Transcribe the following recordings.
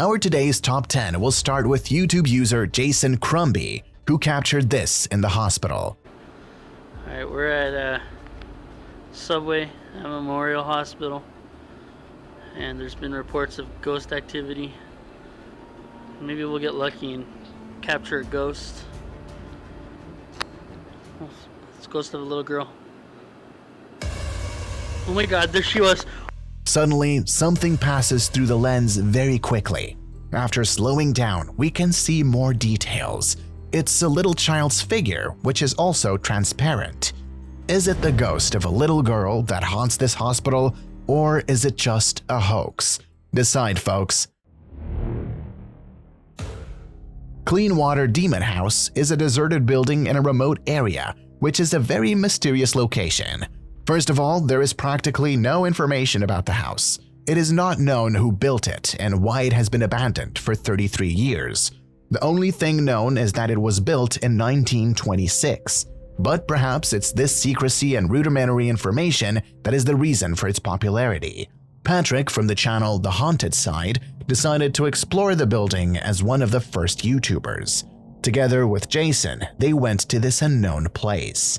Our today's top 10 will start with YouTube user Jason Crumby, who captured this in the hospital. Alright, we're at Subway at Memorial Hospital, and there's been reports of ghost activity. Maybe we'll get lucky and capture a ghost. It's the ghost of a little girl. Oh my god, there she was. Suddenly, something passes through the lens very quickly. After slowing down, we can see more details. It's a little child's figure, which is also transparent. Is it the ghost of a little girl that haunts this hospital, or is it just a hoax? Decide, folks. Clean Water Demon House is a deserted building in a remote area, which is a very mysterious location. First of all, there is practically no information about the house. It is not known who built it and why it has been abandoned for 33 years. The only thing known is that it was built in 1926. But perhaps it's this secrecy and rudimentary information that is the reason for its popularity. Patrick from the channel The Haunted Side decided to explore the building as one of the first YouTubers. Together with Jason, they went to this unknown place.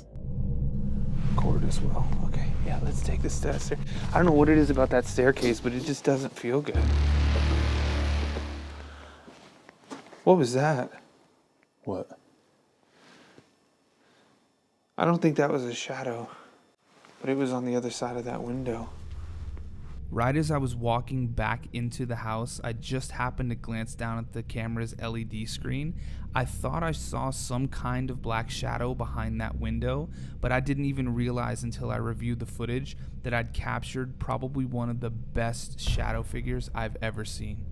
Cord as well. Okay, yeah, let's take this stairs. I don't know what it is about that staircase, but it just doesn't feel good. What was that? What? I don't think that was a shadow, but it was on the other side of that window. Right as I was walking back into the house, I just happened to glance down at the camera's LED screen. I thought I saw some kind of black shadow behind that window, but I didn't even realize until I reviewed the footage that I'd captured probably one of the best shadow figures I've ever seen.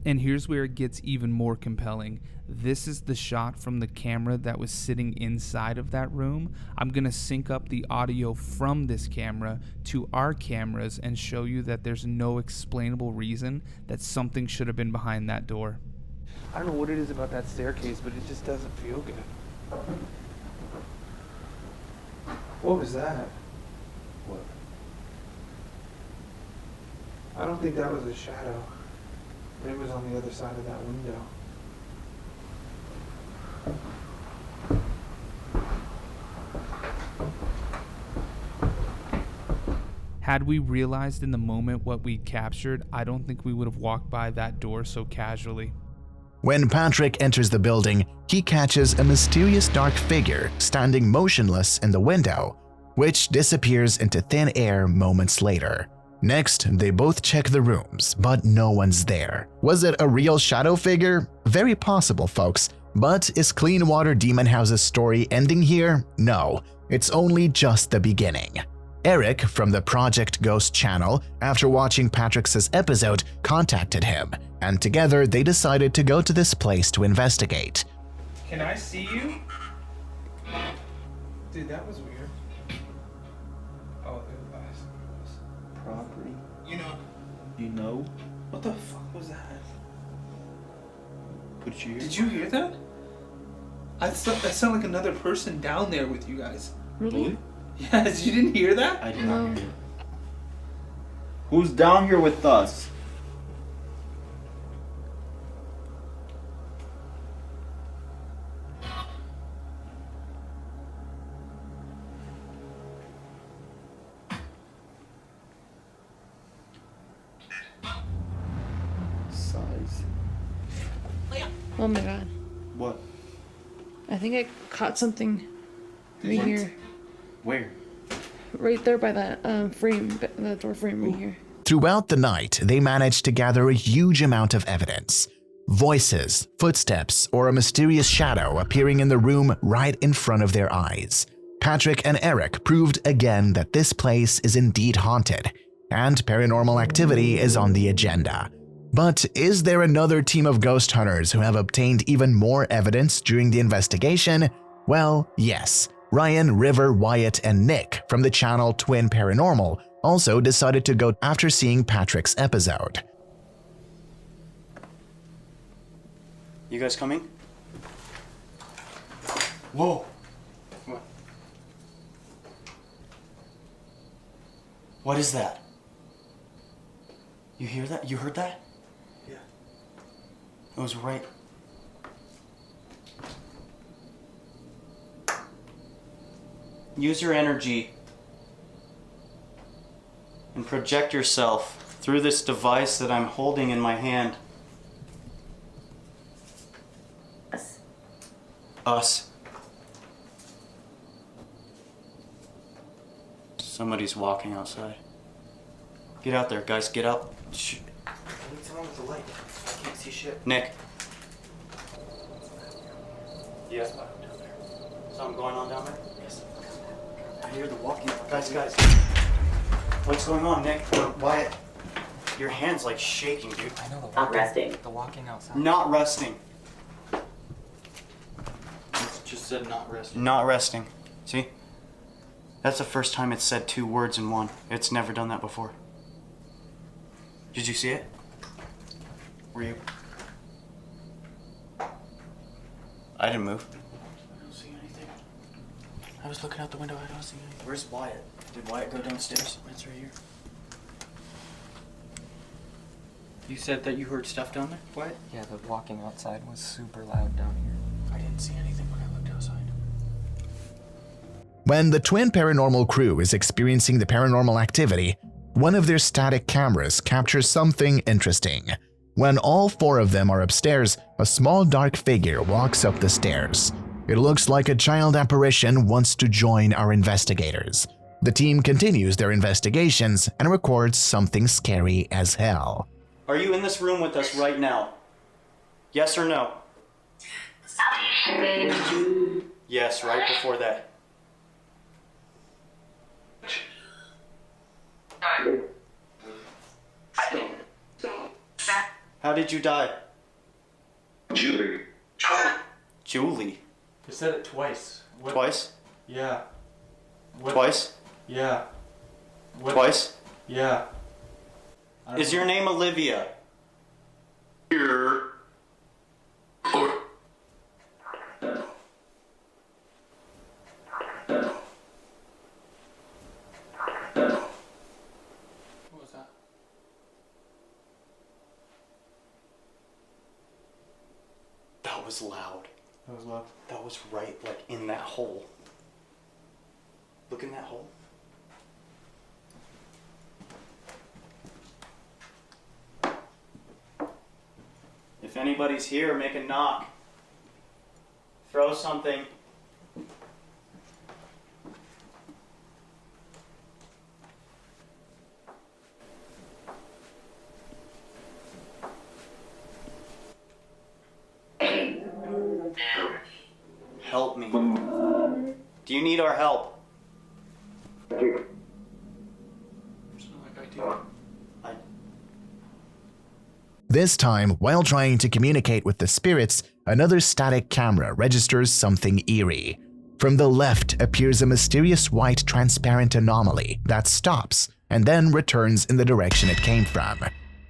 And here's where it gets even more compelling. This is the shot from the camera that was sitting inside of that room. I'm gonna sync up the audio from this camera to our cameras and show you that there's no explainable reason that something should have been behind that door. I don't know what it is about that staircase, but it just doesn't feel good. What was that? What? I don't think that was a shadow. It was on the other side of that window. Had we realized in the moment what we'd captured, I don't think we would have walked by that door so casually. When Patrick enters the building, he catches a mysterious dark figure standing motionless in the window, which disappears into thin air moments later. Next, they both check the rooms, but no one's there. Was it a real shadow figure? Very possible, folks. But is Clean Water Demon House's story ending here? No, it's only just the beginning. Eric from the Project Ghost channel, after watching Patrick's episode, contacted him, and together they decided to go to this place to investigate. Can I see you? Dude, that was weird. Oh, it was. Property? You know. You know? What the fuck was that? Put your Did you hear that? I sound like another person down there with you guys. Really? Yes, you didn't hear that? I did not hear it. Who's down here with us? Size. Oh my god. What? I think I caught something right here. Where? Right there by that frame, that door frame right here. Throughout the night, they managed to gather a huge amount of evidence. Voices, footsteps, or a mysterious shadow appearing in the room right in front of their eyes. Patrick and Eric proved again that this place is indeed haunted, and paranormal activity is on the agenda. But is there another team of ghost hunters who have obtained even more evidence during the investigation? Well, yes. Ryan, River, Wyatt, and Nick from the channel Twin Paranormal also decided to go after seeing Patrick's episode. You guys coming? Whoa! What? What is that? You hear that? You heard that? Yeah. It was right. Use your energy and project yourself through this device that I'm holding in my hand. Us. Somebody's walking outside. Get out there, guys. Get up. Shh. What's wrong with the light? I can't see shit. Nick. Yes, down there. Something going on down there? Yes. I hear the walking. Guys. What's going on, Nick? Wyatt? Your hand's like shaking, dude. I know Not resting. The walking outside. Not resting. Just said not resting. Not resting. See? That's the first time it's said 2 words in one. It's never done that before. Did you see it? Were you? I didn't move. I don't see anything. I was looking out the window. I don't see anything. Where's Wyatt? Did Wyatt go downstairs? It's right here. You said that you heard stuff down there? Wyatt? Yeah, the walking outside was super loud down here. I didn't see anything when I looked outside. When the Twin Paranormal crew is experiencing the paranormal activity, one of their static cameras captures something interesting. When all 4 of them are upstairs, a small dark figure walks up the stairs. It looks like a child apparition wants to join our investigators. The team continues their investigations and records something scary as hell. Are you in this room with us right now? Yes or no? Yes, right before that. How did you die? Julie. Julie? You said it twice. What? Twice? Yeah. What? Twice? Yeah. What? Twice? Yeah. Is your name Olivia? Here. Or. What was that? That was loud. That was loud. That was right, like, in that hole. Look in that hole. If anybody's here, make a knock. Throw something. Help me. Do you need our help? This time, while trying to communicate with the spirits, another static camera registers something eerie. From the left appears a mysterious white transparent anomaly that stops and then returns in the direction it came from.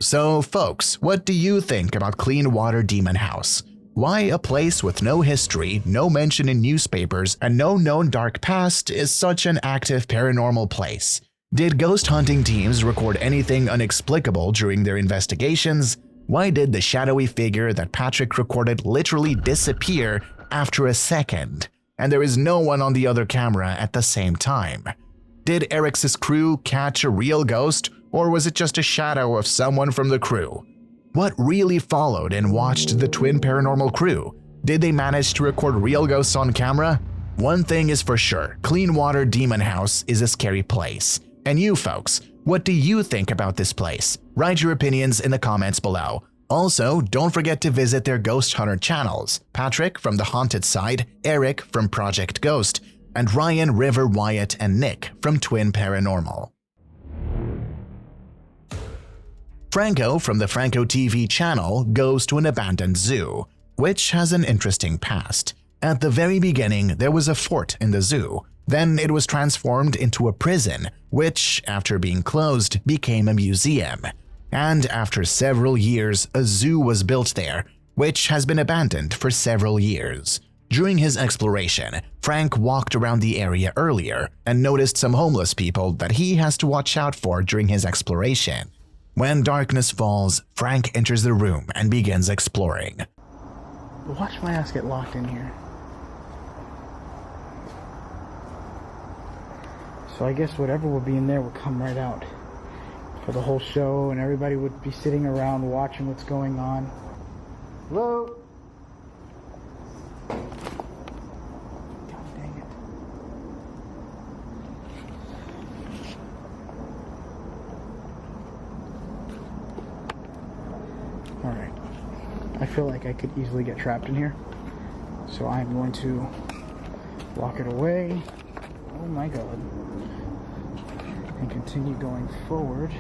So folks, what do you think about Clean Water Demon House? Why a place with no history, no mention in newspapers, and no known dark past is such an active paranormal place? Did ghost hunting teams record anything inexplicable during their investigations? Why did the shadowy figure that Patrick recorded literally disappear after a second? And there is no one on the other camera at the same time. Did Eric's crew catch a real ghost, or was it just a shadow of someone from the crew? What really followed and watched the Twin Paranormal crew? Did they manage to record real ghosts on camera? One thing is for sure, Clean Water Demon House is a scary place. And you folks, what do you think about this place? Write your opinions in the comments below. Also, don't forget to visit their Ghost Hunter channels, Patrick from The Haunted Side, Eric from Project Ghost, and Ryan, River, Wyatt, and Nick from Twin Paranormal. Franco from the Franco TV channel goes to an abandoned zoo, which has an interesting past. At the very beginning, there was a fort in the zoo. Then it was transformed into a prison, which, after being closed, became a museum. And after several years, a zoo was built there, which has been abandoned for several years. During his exploration, Frank walked around the area earlier and noticed some homeless people that he has to watch out for during his exploration. When darkness falls, Frank enters the room and begins exploring. Watch my ass get locked in here. So I guess whatever will be in there will come right out for the whole show, and everybody would be sitting around watching what's going on. Hello? God dang it. Alright. I feel like I could easily get trapped in here. So I'm going to lock it away. Oh my god. And continue going forward.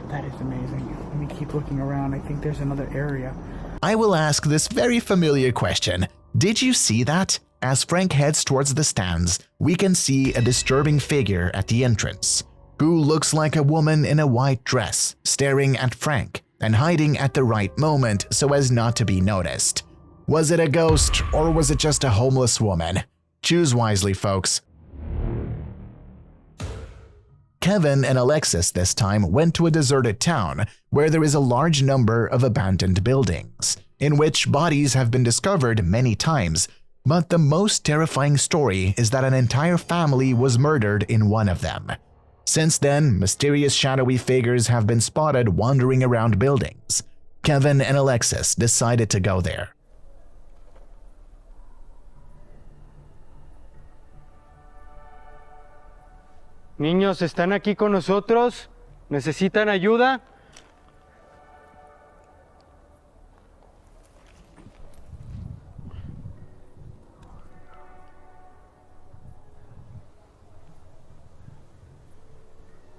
That is amazing. Let me keep looking around. I think there's another area. I will ask this very familiar question. Did you see that? As Frank heads towards the stands, we can see a disturbing figure at the entrance, who looks like a woman in a white dress, staring at Frank and hiding at the right moment so as not to be noticed. Was it a ghost or was it just a homeless woman? Choose wisely, folks. Kevin and Alexis this time went to a deserted town where there is a large number of abandoned buildings, in which bodies have been discovered many times, but the most terrifying story is that an entire family was murdered in one of them. Since then, mysterious shadowy figures have been spotted wandering around buildings. Kevin and Alexis decided to go there. Niños, ¿están aquí con nosotros? ¿Necesitan ayuda?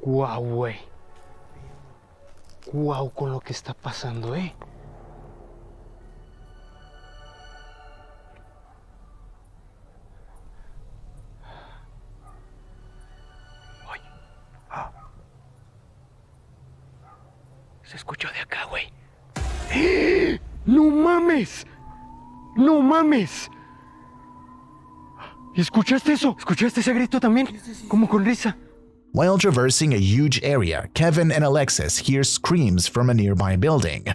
Guau, güey. Guau con lo que está pasando, ¿eh? Se escuchó de acá, güey. ¡No mames! ¡No mames! ¿Y escuchaste eso? ¿Escuchaste ese grito también? Como con risa. While traversing a huge area, Kevin and Alexis hear screams from a nearby building.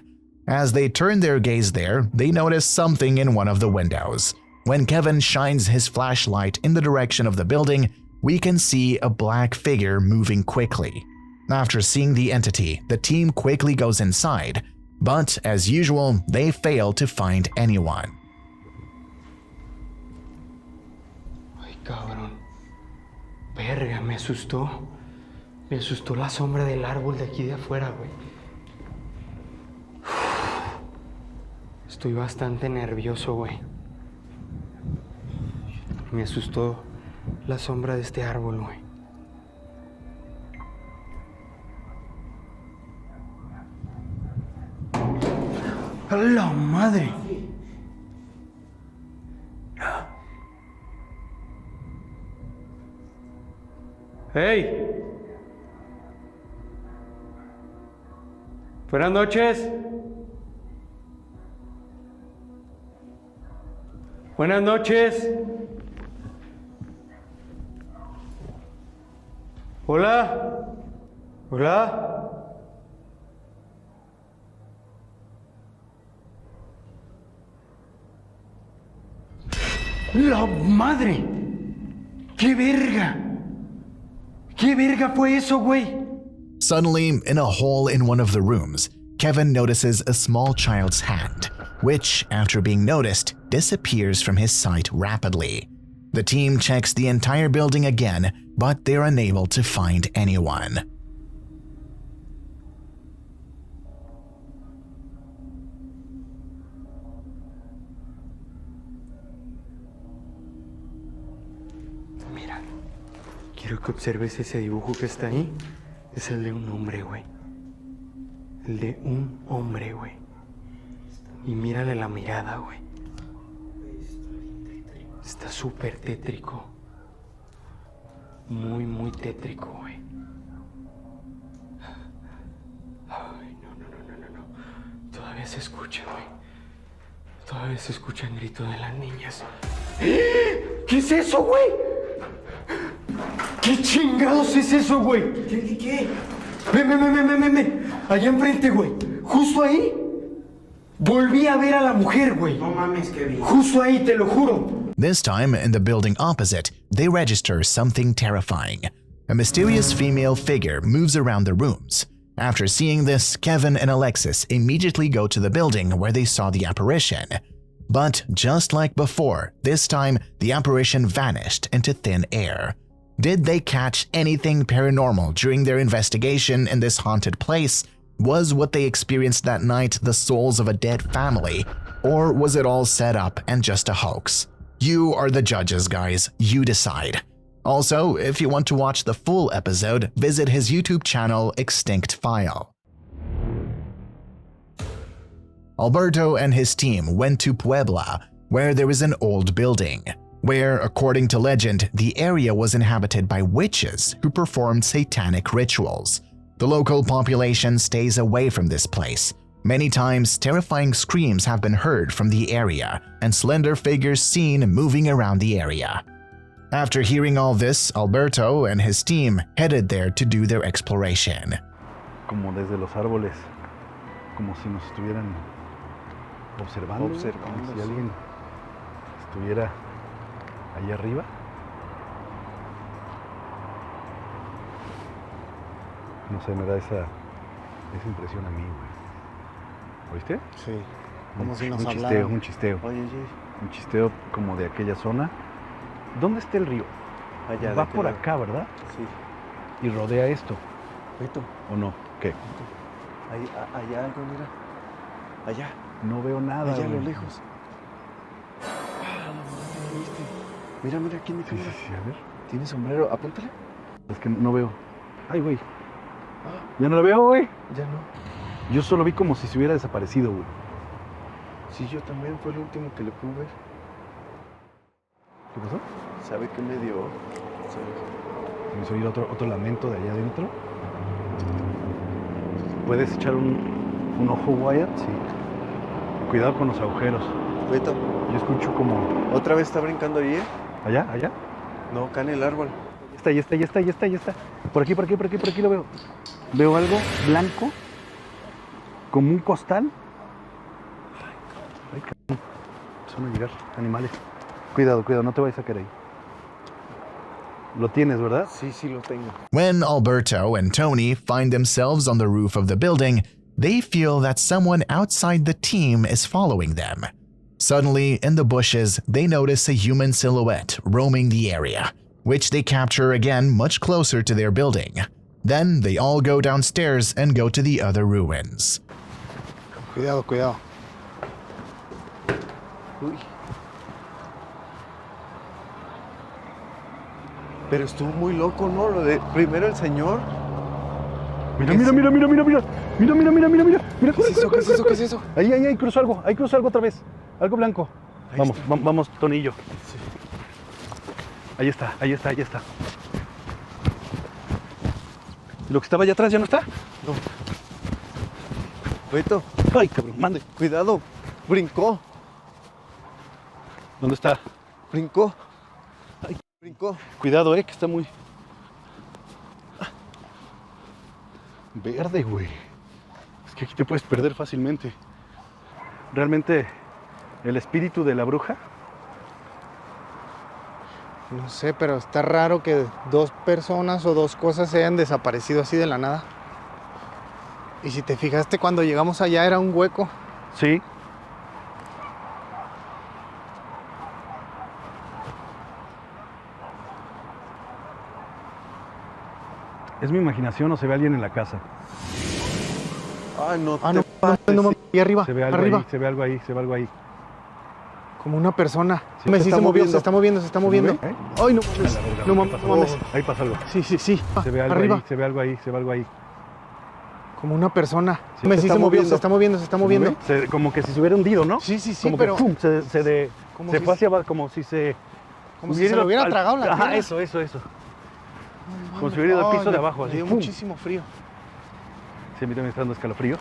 As they turn their gaze there, they notice something in one of the windows. When Kevin shines his flashlight in the direction of the building, we can see a black figure moving quickly. After seeing the entity, the team quickly goes inside, but as usual, they fail to find anyone. Ay, cabrón. Verga, me asustó. Me asustó la sombra del árbol de aquí de afuera, güey. Estoy bastante nervioso, güey. Me asustó la sombra de este árbol, güey. ¡A la madre! ¡Hey! Buenas noches. Buenas noches. Hola. Hola. ¡La madre! ¡Qué verga! ¿Qué verga fue eso, güey? Suddenly, in a hole in one of the rooms, Kevin notices a small child's hand, which, after being noticed, disappears from his sight rapidly. The team checks the entire building again, but they're unable to find anyone. Mira, quiero que observes ese dibujo que está ahí. Es el de un hombre, güey. El de un hombre, güey. Y mírale la mirada, güey. Está súper tétrico. Muy, muy tétrico, güey. Ay, no. Todavía se escucha, güey. Todavía se escucha el grito de las niñas. ¿Qué es eso, güey? ¿Qué chingados es eso, güey? ¿Qué? Ven. Allá enfrente, güey. Justo ahí. Volví a ver a la mujer, güey. No mames, Kevin. Justo ahí, te lo juro. This time, in the building opposite, they register something terrifying. A mysterious female figure moves around the rooms. After seeing this, Kevin and Alexis immediately go to the building where they saw the apparition. But just like before, this time the apparition vanished into thin air. Did they catch anything paranormal during their investigation in this haunted place? Was what they experienced that night the souls of a dead family? Or was it all set up and just a hoax? You are the judges, guys. You decide. Also, if you want to watch the full episode, visit his YouTube channel, Extinct File. Alberto and his team went to Puebla, where there is an old building, where, according to legend, the area was inhabited by witches who performed satanic rituals. The local population stays away from this place. Many times, terrifying screams have been heard from the area, and slender figures seen moving around the area. After hearing all this, Alberto and his team headed there to do their exploration. Como desde los árboles, como si nos estuvieran observando, como si alguien estuviera allá arriba. No sé, me da esa impresión a mí, güey. ¿Oíste? Sí, como si nos hablaran. Chisteo, un chisteo. Oye. Un chisteo como de aquella zona. ¿Dónde está el río? Allá. Va por acá, ¿verdad? Sí. Y rodea esto. Beto. ¿O no? ¿Qué? Allá algo, mira. Allá. No veo nada. Allá a lo güey. lejos. Mira, ¿quién me Sí, a ver. ¿Tiene sombrero? Apúntale. Es que no veo. Ay, güey. Ya no lo veo, güey. Ya no. Yo solo vi como si se hubiera desaparecido, güey. Sí, yo también. Fue lo último que le pude ver. ¿Qué pasó? ¿Sabe qué me dio? Me hizo oír otro lamento de allá adentro. ¿Puedes echar un ojo, Wyatt? Sí. Cuidado con los agujeros. Beto. Yo escucho como... ¿Otra vez está brincando ahí, ¿Allá? No, acá en el árbol. Ya está. Por aquí lo veo. Veo algo blanco, como un costal. Ay, cabrón. Son a llegar animales. Cuidado, no te vayas a caer ahí. Lo tienes, ¿verdad? Sí, lo tengo. When Alberto and Tony find themselves on the roof of the building, they feel that someone outside the team is following them. Suddenly, in the bushes, they notice a human silhouette roaming the area, which they capture again much closer to their building. Then they all go downstairs and go to the other ruins. Cuidado. Uy. Pero estuvo muy loco, ¿no? Lo de primero el señor. Mira. ¿Qué es eso? Ahí cruzó algo otra vez. Algo blanco. Vamos, Tonillo. Sí. Ahí está. ¿Y lo que estaba allá atrás ya no está? No. Beto. Ay, cabrón, mande. Cuidado. Brincó. ¿Dónde está? Brincó. Cuidado, que está muy... Verde, güey. Es que aquí te puedes perder fácilmente. Realmente, el espíritu de la bruja... No sé, pero está raro que dos personas o dos cosas se hayan desaparecido así de la nada. Y si te fijaste, cuando llegamos allá era un hueco. Sí. ¿Es mi imaginación o se ve alguien en la casa? No, ahí arriba. Se ve algo ahí. Como una persona. Sí, Sí se movió, se está moviendo. ¿Eh? Ay, no mames. Ahí pasa algo. Sí. Se ve algo Arriba. ahí, se ve algo ahí. Como una persona. Sí, Se movió, se está moviendo. Como que si se hubiera hundido, ¿no? Sí, como pero... que pum, se fue hacia abajo, como si se... Como si se lo hubiera tragado la tierra. Ajá, eso. Como si hubiera ido al piso de abajo, me así. dio ¡pum! muchísimo frío. Sí, a mí también me está dando escalofrío.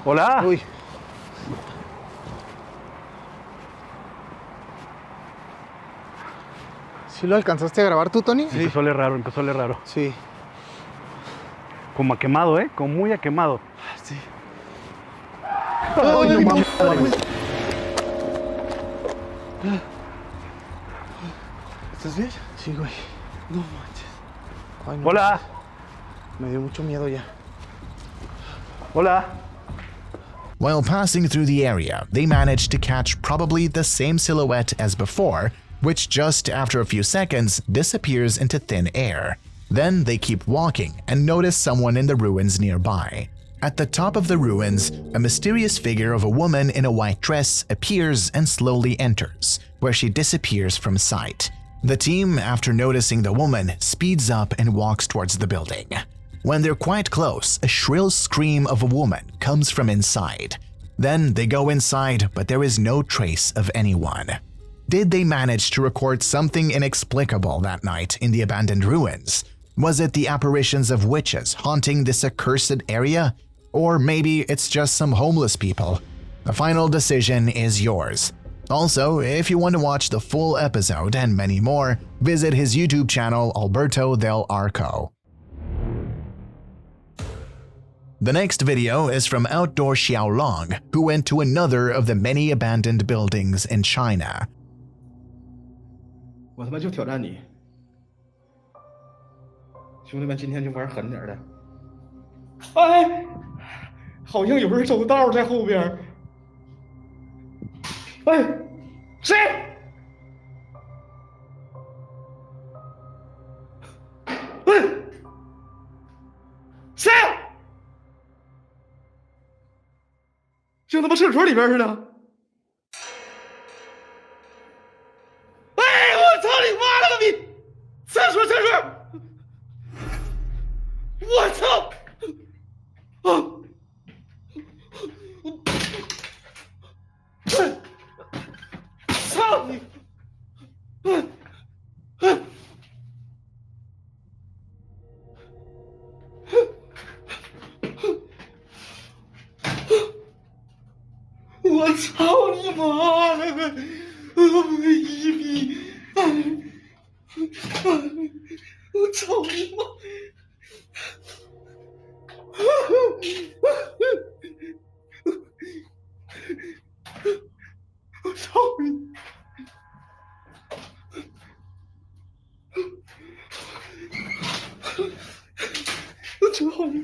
¡Hola! Uy. ¿Sí lo alcanzaste a grabar tú, Tony? Empezó a oler raro. Sí. Como a quemado, ¿eh? Como muy a quemado. Sí. ¡Ay, no mames! ¿Estás bien? Sí, güey. No manches. Ay, no. ¡Hola! Me dio mucho miedo ya. ¡Hola! While passing through the area, they managed to catch probably the same silhouette as before, which just after a few seconds disappears into thin air. Then they keep walking and notice someone in the ruins nearby. At the top of the ruins, a mysterious figure of a woman in a white dress appears and slowly enters, where she disappears from sight. The team, after noticing the woman, speeds up and walks towards the building. When they're quite close, a shrill scream of a woman comes from inside. Then they go inside, but there is no trace of anyone. Did they manage to record something inexplicable that night in the abandoned ruins? Was it the apparitions of witches haunting this accursed area? Or maybe it's just some homeless people? The final decision is yours. Also, if you want to watch the full episode and many more, visit his YouTube channel Alberto Del Arco. The next video is from Outdoor Xiaolong, who went to another of the many abandoned buildings in China. 我他妈就挑战你，兄弟们，今天就玩狠点的。哎，好像有人走道在后边。哎，谁？哎，谁？像他妈厕所里边似的。哎，我操你妈了个逼！厕所！我操！啊！操你！我操你妈了个！一逼！我操你妈！我操你！我操你！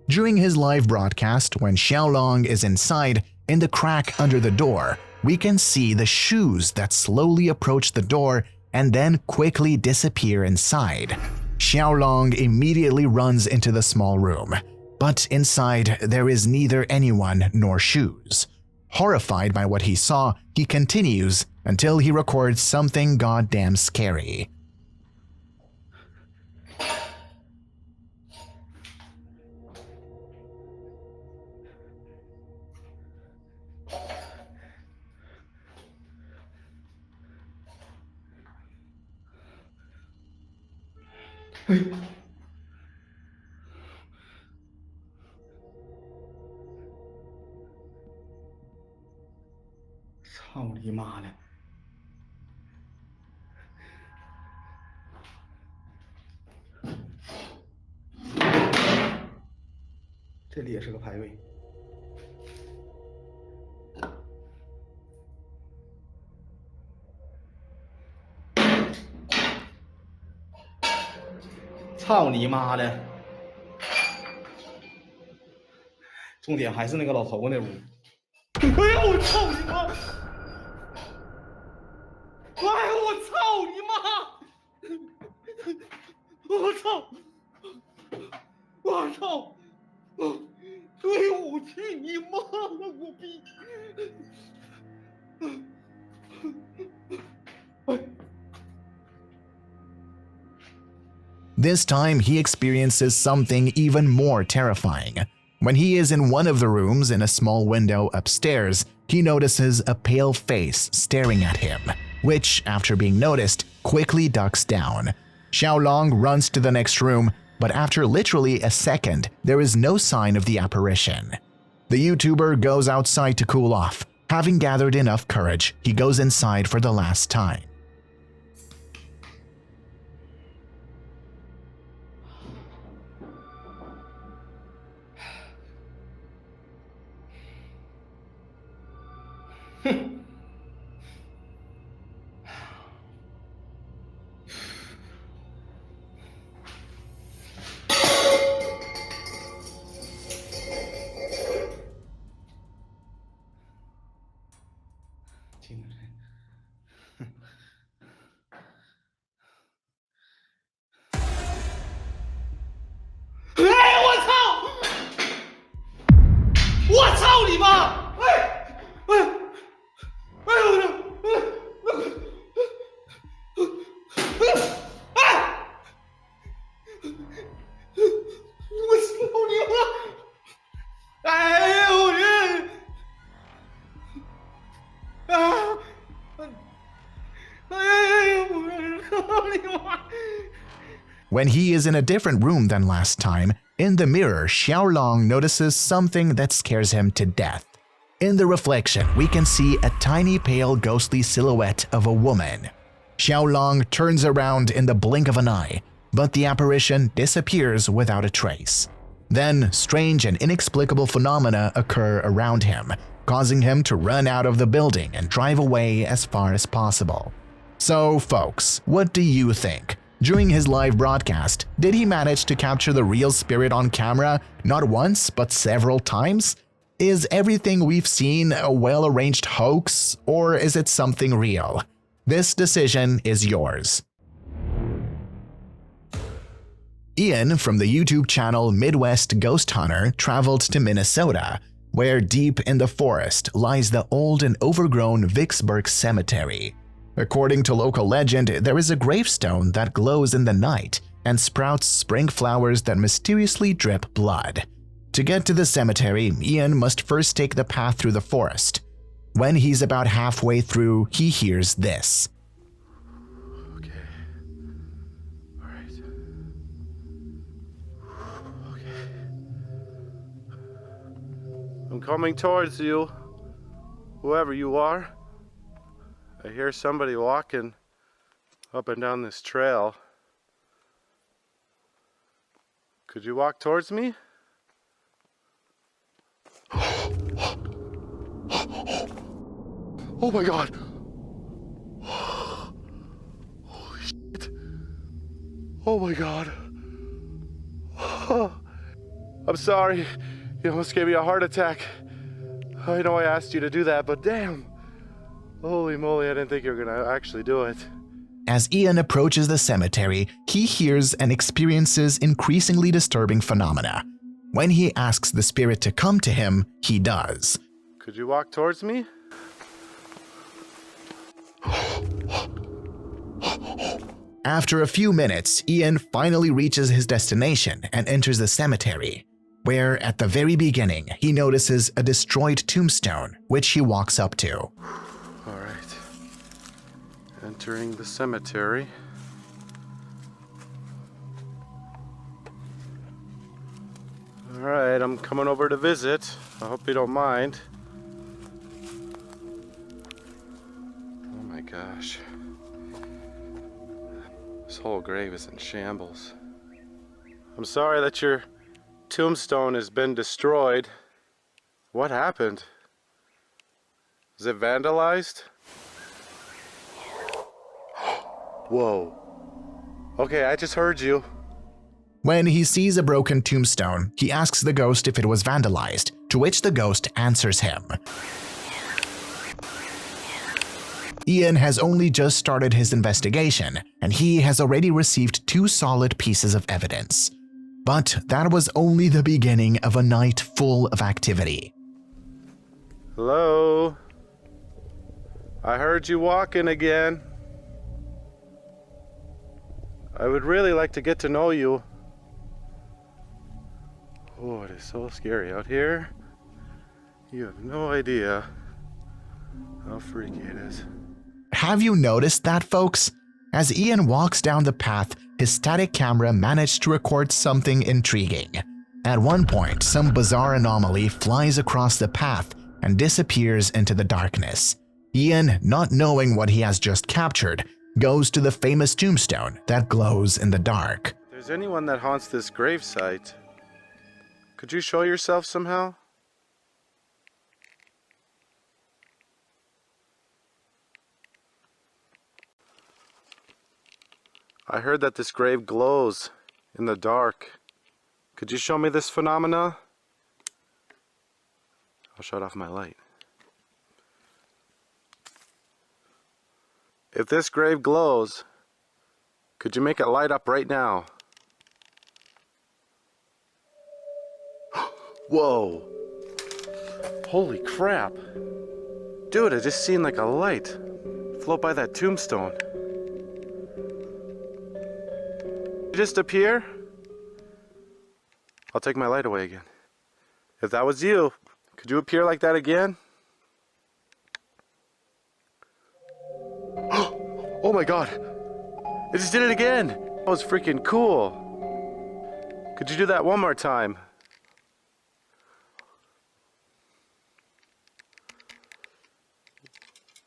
During his live broadcast, when Xiaolong is inside, in the crack under the door, we can see the shoes that slowly approach the door and then quickly disappear inside. Xiaolong immediately runs into the small room, but inside there is neither anyone nor shoes. Horrified by what he saw, he continues until he records something goddamn scary. 哎，操你妈的！这里也是个排位。 操你妈的！重点还是那个老头那屋。哎呀，我操你妈！哎呀，我操你妈！我操！我操！对我去你妈了，我逼！哎。 This time, he experiences something even more terrifying. When he is in one of the rooms in a small window upstairs, he notices a pale face staring at him, which, after being noticed, quickly ducks down. Xiaolong runs to the next room, but after literally a second, there is no sign of the apparition. The YouTuber goes outside to cool off, Having gathered enough courage, he goes inside for the last time. When he is in a different room than last time, in the mirror, Xiaolong notices something that scares him to death. In the reflection, we can see a tiny pale ghostly silhouette of a woman. Xiaolong turns around in the blink of an eye, but the apparition disappears without a trace. Then, strange and inexplicable phenomena occur around him, causing him to run out of the building and drive away as far as possible. So, folks, what do you think? During his live broadcast, did he manage to capture the real spirit on camera not once but several times? Is everything we've seen a well-arranged hoax, or is it something real? This decision is yours. Ian from the YouTube channel Midwest Ghost Hunter traveled to Minnesota, where deep in the forest lies the old and overgrown Vicksburg Cemetery. According to local legend, there is a gravestone that glows in the night and sprouts spring flowers that mysteriously drip blood. To get to the cemetery, Ian must first take the path through the forest. When he's about halfway through, he hears this. Okay. All right. Okay. I'm coming towards you, whoever you are. I hear somebody walking up and down this trail. Could you walk towards me? Oh my god! Holy shit! Oh my god! I'm sorry. You almost gave me a heart attack. I know I asked you to do that, but damn. Holy moly, I didn't think you were gonna actually do it. As Ian approaches the cemetery, he hears and experiences increasingly disturbing phenomena. When he asks the spirit to come to him, he does. Could you walk towards me? After a few minutes, Ian finally reaches his destination and enters the cemetery, where at the very beginning he notices a destroyed tombstone, which he walks up to. All right. Entering the cemetery. All right, I'm coming over to visit. I hope you don't mind. Oh my gosh. This whole grave is in shambles. I'm sorry that your tombstone has been destroyed. What happened? Is it vandalized? Whoa. Okay, I just heard you. When he sees a broken tombstone, he asks the ghost if it was vandalized, to which the ghost answers him. Ian has only just started his investigation, and he has already received 2 solid pieces of evidence. But that was only the beginning of a night full of activity. Hello? I heard you walking again. I would really like to get to know you. Oh, it is so scary out here. You have no idea how freaky it is. Have you noticed that, folks? As Ian walks down the path, his static camera managed to record something intriguing. At one point, some bizarre anomaly flies across the path, and disappears into the darkness. Ian, not knowing what he has just captured, goes to the famous tombstone that glows in the dark. If there's anyone that haunts this gravesite, could you show yourself somehow? I heard that this grave glows in the dark. Could you show me this phenomena? I'll shut off my light. If this grave glows, could you make it light up right now? Whoa! Holy crap! Dude, I just seen like a light float by that tombstone. Did it just appear? I'll take my light away again. If that was you, could you appear like that again? Oh my god! It just did it again! That was freaking cool! Could you do that one more time?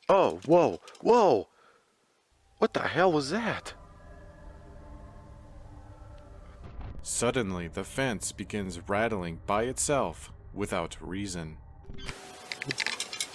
Oh, whoa, whoa! What the hell was that? Suddenly, the fence begins rattling by itself without reason.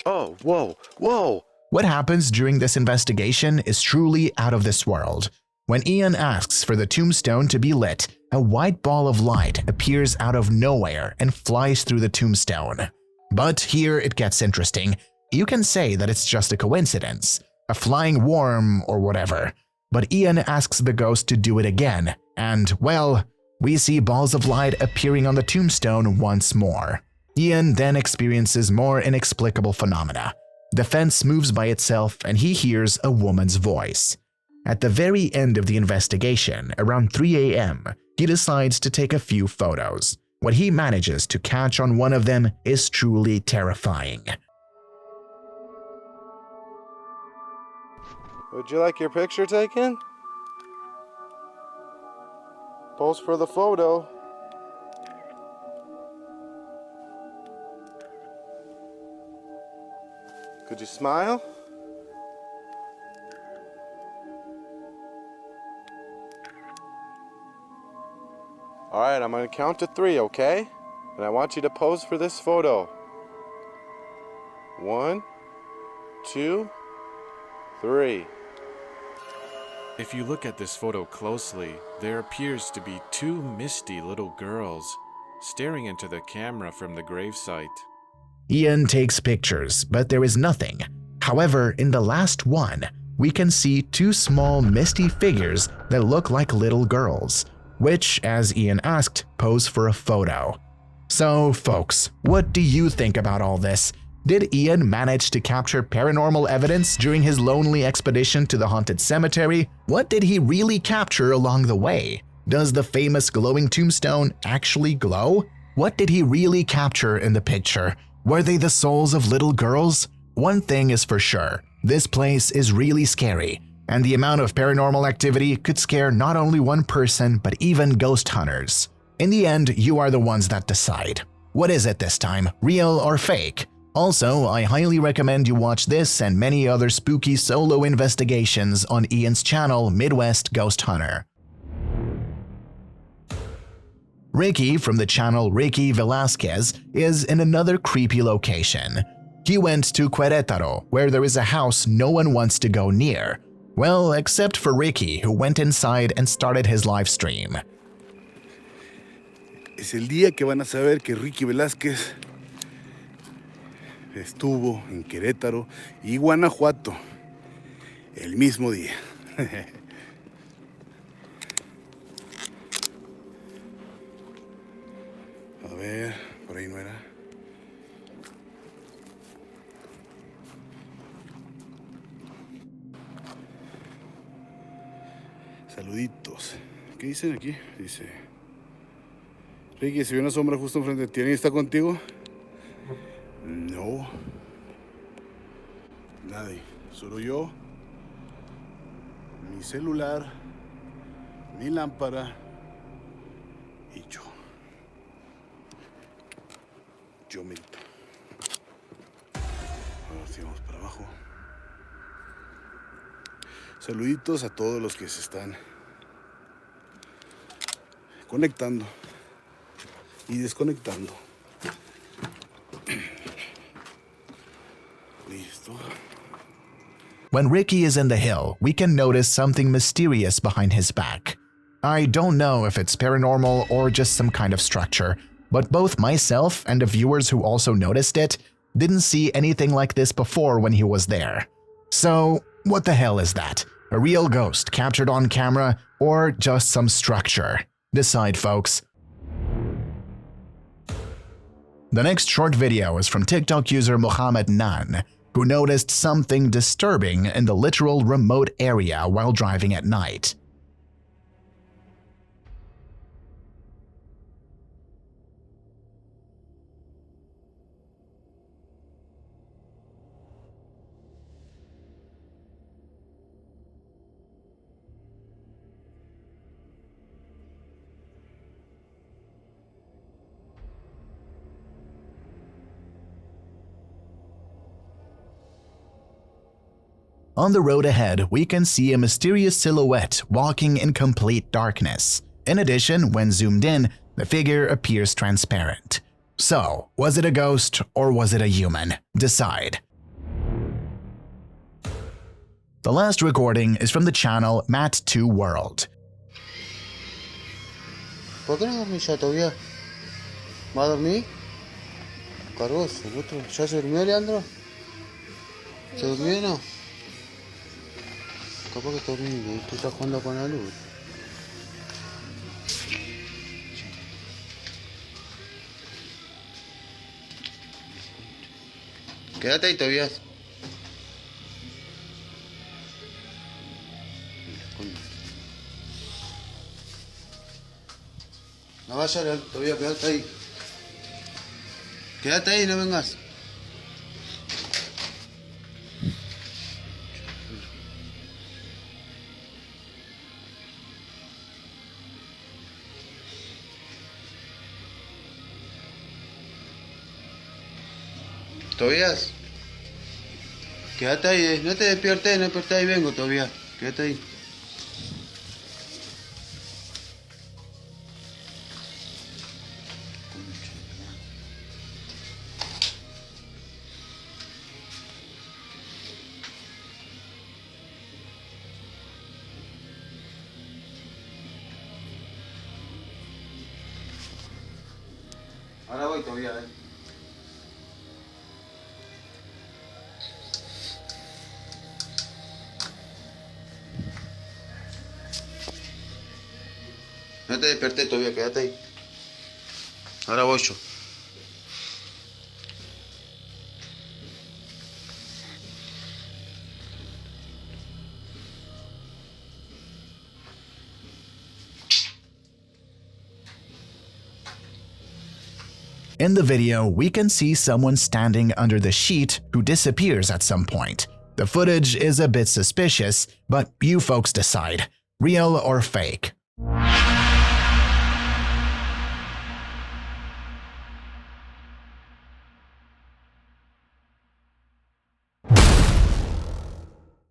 Oh, whoa, whoa! What happens during this investigation is truly out of this world. When Ian asks for the tombstone to be lit, a white ball of light appears out of nowhere and flies through the tombstone. But here it gets interesting. You can say that it's just a coincidence, a flying worm or whatever. But Ian asks the ghost to do it again, and, well, we see balls of light appearing on the tombstone once more. Ian then experiences more inexplicable phenomena. The fence moves by itself and he hears a woman's voice. At the very end of the investigation, around 3 a.m., he decides to take a few photos. What he manages to catch on one of them is truly terrifying. Would you like your picture taken? Pose for the photo. Could you smile? Alright, I'm gonna count to 3, okay? And I want you to pose for this photo. 1, 2, 3. If you look at this photo closely, there appears to be 2 misty little girls staring into the camera from the gravesite. Ian takes pictures, but there is nothing. However, in the last one, we can see 2 small misty figures that look like little girls, which, as Ian asked, pose for a photo. So, folks, what do you think about all this? Did Ian manage to capture paranormal evidence during his lonely expedition to the haunted cemetery? What did he really capture along the way? Does the famous glowing tombstone actually glow? What did he really capture in the picture? Were they the souls of little girls? One thing is for sure, this place is really scary, and the amount of paranormal activity could scare not only one person but even ghost hunters. In the end, you are the ones that decide. What is it this time, real or fake? Also, I highly recommend you watch this and many other spooky solo investigations on Ian's channel, Midwest Ghost Hunter. Ricky from the channel Ricky Velasquez is in another creepy location. He went to Querétaro, where there is a house no one wants to go near. Well, except for Ricky, who went inside and started his live stream. Es el día que van a saber que Ricky Velázquez estuvo en Querétaro y Guanajuato el mismo día. A ver, por ahí no era. Saluditos. ¿Qué dicen aquí? Dice: Ricky, se ve una sombra justo enfrente de ti. ¿Alguien está contigo? No. Nadie. Solo yo, mi celular, mi lámpara y yo. Yo medito. Así vamos para abajo. Saluditos a todos los que se están conectando y desconectando. Listo. When Ricky is in the hill, we can notice something mysterious behind his back. I don't know if it's paranormal or just some kind of structure, but both myself and the viewers who also noticed it didn't see anything like this before when he was there. So, what the hell is that? A real ghost captured on camera or just some structure? Decide, folks. The next short video is from TikTok user Mohammed Nan, who noticed something disturbing in the literal remote area while driving at night. On the road ahead, we can see a mysterious silhouette walking in complete darkness. In addition, when zoomed in, the figure appears transparent. So, was it a ghost or was it a human? Decide. The last recording is from the channel Matt2 World. ¿Por qué no dormís ya todavía? ¿Va a dormir? Cargoso, ¿ya se durmió, Leandro? ¿Se durmió no? Capaz que está durmiendo, tú estás jugando con la luz. Quédate ahí, Tobias. No vayas, Tobias, quédate ahí. Quédate ahí, no vengas. Tobias, quédate ahí, no te despiertes, no despertés, ahí vengo, Tobias, quédate ahí. Ahora voy, Tobias, No te desperté todavía, quédate ahí. Ahora voy yo. In the video, we can see someone standing under the sheet who disappears at some point. The footage is a bit suspicious, but you folks decide, real or fake.